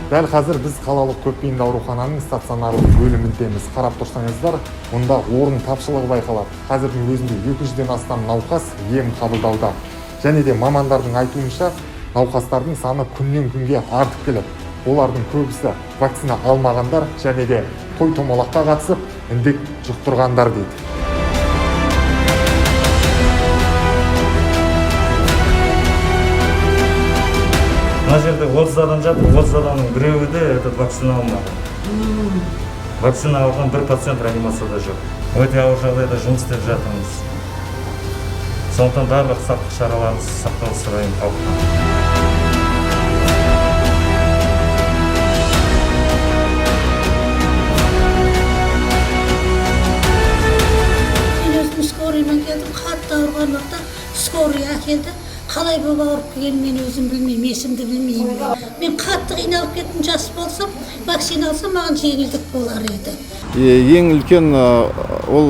Дәл қазір біз қалалық көпбейінді аурухананың стационарлық бөліміндеміз. Қарап тұрсаңыздар, мұнда орын тапшылығы байқалады. Қазірдің өзінде 200-ден астам науқас ем қабылдауда. Және де мамандардың айтуынша, науқастардың саны күннен күнге артып келеді. Олардың көбісі вакцина алмағандар және де той-томалаққа қатысып, індет жұқтырғандар дейді. Мына жерде 30 адам жатыр, 30 адамның біреуі де этот вакцина алмады. Вакцина алған 1% реанимацияда жоқ. Өте ауыр жағдайда жұмыс істеп жатырмыз. Сондықтан барлық сақтық шараларымыз сақталып сұраймын халықтан. Мен өзім скорыймен келдім, қатты ауырған уақытта скорый әкелді. Қалай болып ауырып келгенін мен өзім білмеймін, есімді білмеймін. Мен қатты қиналып кеттім, жас болсам, вакцина алсам, маған жеңілдік болар еді. Ең үлкен ол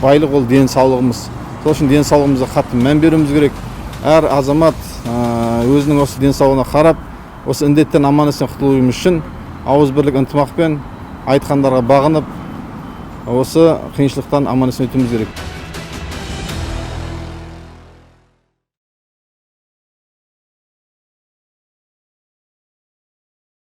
байлық, ол денсаулығымыз. Сол үшін денсаулығымызға қатты мән беруіміз керек. Әр азамат өзінің осы денсаулығына қарап, осы індеттен аман-есен құтылуымыз үшін ауызбірлік ынтымақпен айтқандарға бағынып, осы қиыншылықтан аман-есен өтуіміз керек.